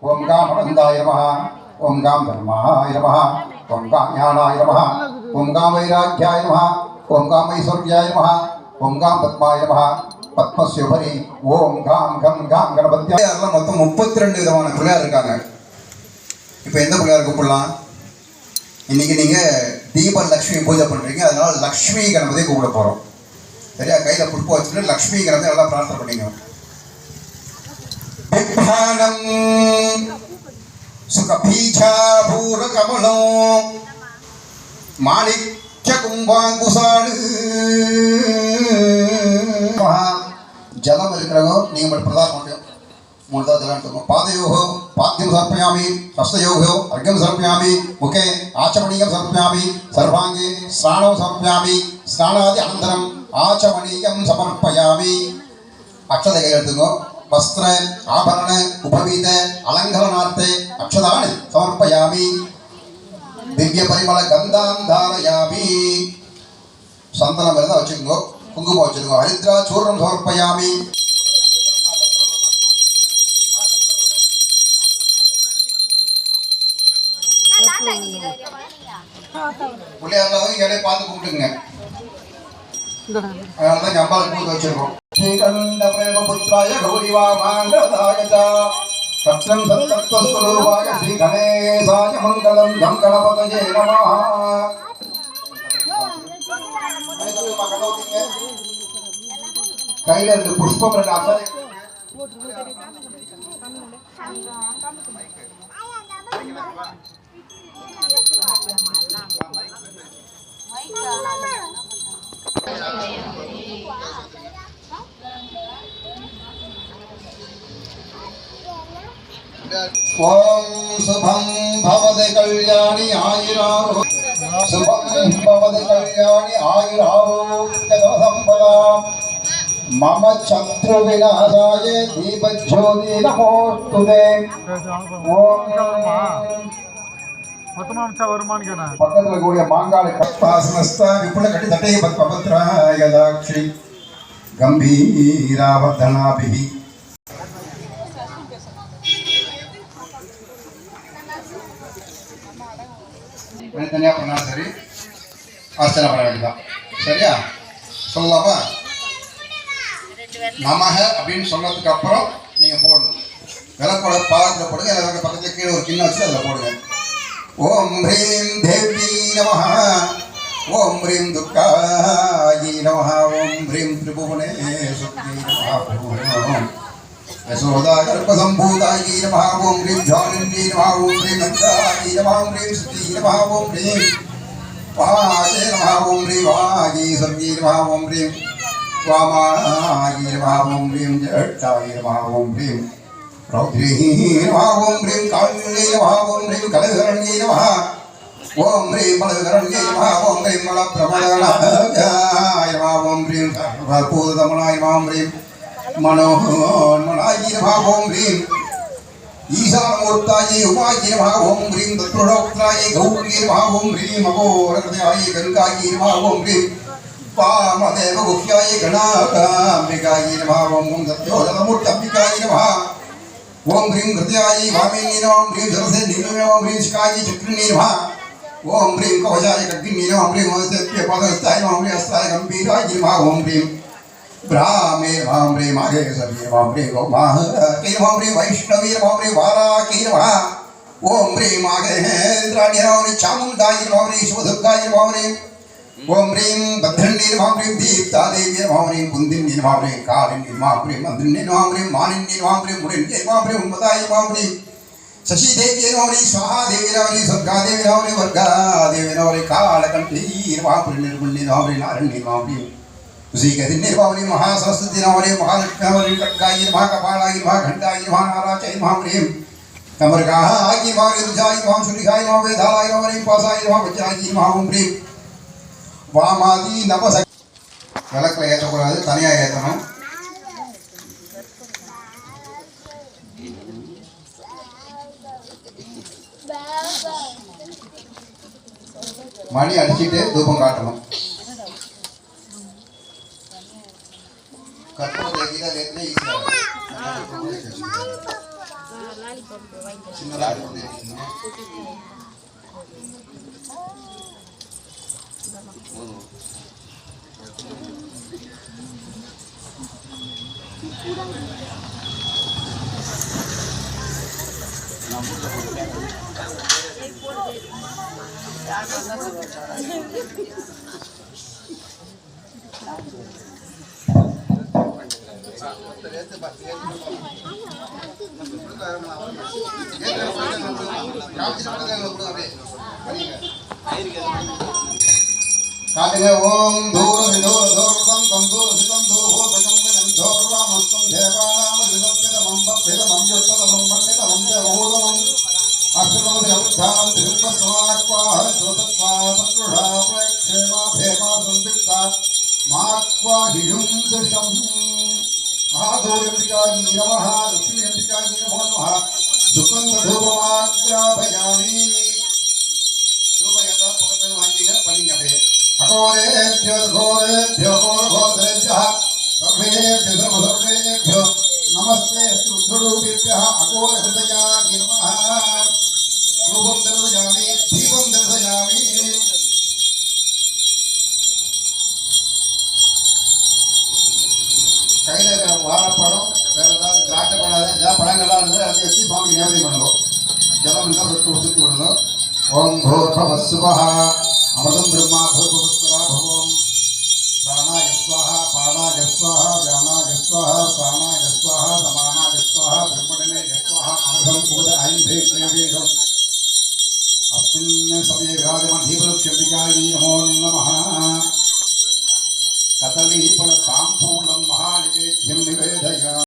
ஓம் com அனந்தாய நமஹ, ஓம் com தர்மாய நமஹ, ஓம் com ஞானாய நமஹ, ஓம் காம் வைராக்கியாய நமஹ, ஓம் காம் ஐஸ்வர்யாய நமஹ, ஓம் காம் பத்மாய நமஹ, பத்மஸ்யோபரி ஓம் காம் கம் காம் கணபதியாய. மொத்தம் 32 விதமான பிள்ளையார் இருக்காங்க. இப்போ எந்த பிள்ளையார் கூப்பிடலாம்? இன்னைக்கு நீங்கள் தீபலக்ஷ்மி பூஜை பண்ணுறீங்க, அதனால லக்ஷ்மி கணபதியை கூப்பிட போகிறோம். சரியா? கையில் புஷ்பம் வச்சுட்டு லக்ஷ்மி கணபதி நல்லா பிரார்த்தனை பண்ணிங்க. பிக்பானம் சுகபீஜாபூரகமலம் மாணிக்ய கும்பாங்குசாடு. ஜலம் இருக்கிறவங்க நீங்கள் மட்டும் பிரதானம் முடியும். 3 ஜலம் எடுத்துக்கோங்க. பாதயோகோ பாத்தியம் சமர்ப்பயாமி, ஹஸ்தயோகோ அர்க்கம் சமர்ப்பயாமி, முகே ஆச்சமணியம் சமர்ப்பயாமி, சர்வாங்கே ஸ்நானம் சமர்ப்பயாமி, ஸ்நானாதி அனந்தரம் ஆச்சமணியம் சமர்ப்பயாமி. அக்ஷதை கையில் எடுத்துக்கோ. வஸ்திர ஆபரண உபவீத அலங்கரணார்த்தே அக்ஷதானி சமர்ப்பயாமி. திவ்ய பரிமள கந்தாம் தாரயாமி. சந்தனம் இருந்தால் வச்சுக்கோங்க, குங்குமம் வச்சுக்கோங்க. ஹரித்ரா சூர்ணம் சமர்ப்பயாமி. பிள்ளையாரெல்லாம் இடையே பார்த்து கும்பிட்டுங்க. அதனாலதான் அம்பாளுக்கு பூஜை வச்சிருக்கோம். ஸ்ரீகண்ட பிரேமபுத்ராய கௌரிவாமாங்கதாய சத்யம் சத்தத்வஸ்வரூபாய ஸ்ரீ கணேசாய மங்களம் கம் கணபதயே நமஹ. கையில இருந்து புஷ்பம் 2 அக்ஷதை. ஓம் சுபம் பவதி கல்யாணி ஆயிராரோ, சுபம் பவதி கல்யாணி ஆயிராரோக்கிய சம்பதாம். மம சத்ரு விநாசாய தீபஜ்யோதி நமோஸ்துதே. ஓம் பக்கத்துல கூடிய மாங்காளி கப்பாசனஸ்தா விப்புல கட்டி தட்டையை பத்மபத்ராயதாட்சி கம்பீராவர்தனாபிஹி. தனியா பண்ணாலும் சரி, அர்ச்சனை பண்ண வேண்டியதான். சரியா? சொல்லலாமா? நமக அப்படின்னு சொன்னதுக்கு அப்புறம் நீங்க போடணும். விளக்கோட பாதத்தில் போடுங்க, இல்லை பக்கத்துல கீழே ஒரு கிண்ணம் வச்சு அதில் போடுங்க. ஓம் ஹ்ரீம் தேவி நமஹ, ஓம் ஹ்ரீம் துர்காயி நமஹ, ஓம் ஹ்ரீம் திரிபுவனேஸ்வரி நமஹ, யசோதா கர்ப்பசம்பூதாயி நமஹ, ஓம் ஹ்ரீம் ஜானின்யி நமஹ, ஓம் ஹ்ரீம் நந்தாயி நமஹ, ஓம் ஹ்ரீம் ஸ்ரீ நமஹ, ஓம் ஹ்ரீம் வாசே நமஹ, ஓம் ஹ்ரீம் வாகீஸ்வரி நமஹ, ஓம் ஹ்ரீம் வாமாயி நமஹ, ஓம் ஹ்ரீம் ஜட்டாயி நமஹ, ஓம் ஹ்ரீம் ரௌத்ரீ நமஹ, ஓம் ஹ்ரீம் காளியே நமஹ, ஓம் ஹ்ரீம் கலகரண்யே நமஹ, ஓம் ஹ்ரீம் பலகரண்யே நமஹ, ஓம் ஹ்ரீம் மலப்பிரமணாய நமஹ, ஓம் ஹ்ரீம் சர்வபூதமனாய நமஹ, ஓம் ஹ்ரீம் மனோன்மனாய நமஹ, ஓம் ஹ்ரீம் ஈசானமூர்த்தாய உமாய நமஹ, ஓம் ஹ்ரீம் தத்ப்ரணோக்தாய கௌரியே நமஹ, ஓம் ஹ்ரீம் அகோரஹ்ருதயாய கங்காய நமஹ, ஓம் ஹ்ரீம் வாமதேவ குஹ்யாய கணாகாம்பிகாய நமஹ, ஓம் தத்யோதனமூர்த்தம்பிகாய நமஹ, ஓம் ஹ்ரீம் ஹ்ருதயாய வாமினி நமஹ, ஓம் ஹ்ரீம் சரசே நீலமே, ஓம் ஹ்ரீம் சிகாய சக்ரிணி நமஹ, ஓம் ஹ்ரீம் கவசாய கக்னி நமஹ, ஓம் ஹ்ரீம் வஸ்தே பதஸ்தாய நமஹ, ஓம் ஹ்ரீம் அஸ்தாய கம்பீராய நமஹ, ஓம் ஹ்ரீம் ब्राह्मे नमः, ओम ह्रीं माहेश्वरी नमः, ओम ह्रीं गौमाहकी नमः, ओम ह्रीं वैष्णवी नमः, ओम ह्रीं वाराकी नमः, ओम ह्रीं माघेन्द्राणी नमः, ओम ह्रीं चामुण्डायै नमः, ओम ह्रीं शिवदुर्गायै नमः, ओम ह्रीं भद्रण्यै नमः, ओम ह्रीं दीप्तादेव्यै नमः, ओम ह्रीं कुन्दिन्यै नमः, ओम ह्रीं कालिन्यै नमः, ओम ह्रीं मन्दिन्यै नमः, ओम ह्रीं मानिन्यै नमः, ओम ह्रीं मुनिन्यै नमः, ओम ह्रीं उन्मदायै नमः, ओम ह्रीं शशिदेव्यै नमः, ओम ह्रीं स्वाहादेव्यै नमः, ओम ह्रीं स्वर्गादेव्यै नमः, ओम ह्रीं वर्गादेव्यै नमः, ओम ह्रीं कालकण्ठी नमः, ओम ह्रीं निर्गुण्यै नमः, ओम ह्रीं नारण्यै नमः, ओम ह्रीं श्रीगदिन्निर्वावली महासरस्वती नमः, महालक्ष्मी कटकाय नमः, कपालाय नमः, घण्टाय नमः, नाराचाय नमः, ह्रीं कमरकाय नमः, ऋतुजाय नमः, शुलिकाय नमः, वेदालाय नमः, ह्रीं पासाय नमः, वज्राय नमः, ओम ह्रीं वामादि नमः. விளக்கில் ஏற்றக்கூடாது, தனியாக ஏற்றணும். மணி அடிச்சுட்டு தூபம் காட்டணும். கற்பூரத்தை கீழே ஈஸியாக சின்னதாக இருக்கும் காட்டுங்க ஓம் தூர விதூர தூர்வம் தந்தூர சிதம் தூர்வோ பஜம் தூர்வாமஸ்தம் தேவானாம விதப்பிதமம் பப்பிதமம் யுத்ததமம் மன்னிதமம் தேவூதமம் அஷ்டதமதி அவித்தானம் திரும்பஸ்மாக்வாஹ ஸ்ரோதத்வா சத்ருஷா பிரேக்ஷேமா பேமா சந்திக்தா மாக்வாஹியும் சுஷம் மகாதூரம்பிகாயி நமः லக்ஷ்மி அம்பிகாயி நமோ நமः சுகந்த தூபமாக்ராபயாமி தூபயதா பக்கத்துல வாங்கிங்க பண்ணீங்க அப்படியே அகோரேभ्यो घोरेभ्यो घोरघोरेभ्यः सर्वेभ्यो सर्वेभ्यो नमस्ते रुद्ररूपेभ्यः अघोरहृदयाय नमः धूपं दर्शयामि दीपं दर्शयामि கையில வாழைப்பழம் வேற ஏதாவது திராட்சை பழம் ஏதாவது பழங்கள்லாம் இருந்து அதை வச்சு சுவாமி நேர்த்தி பண்ணணும் ஜலம் இருந்தால் சுற்றி விடணும் ஓம் भूर्भुवस्सुवः अमृतं ब्रह्मा भूर्भुवस्सुवः भुवं प्राणाय स्वाहा पाणाय स्वाहा व्यानाय स्वाहा प्राणाय स्वाहा समानाय स्वाहा ब्रह्मणे स्वाहा अमृतं पूज ऐं ह्रीं क्लीं ह्रीं अस्मिन् समये विराजमानधीपलक्ष्म्बिकायै नमो नमः कदलीफलताम्बूलं महानिवेद्यं निवेदयामि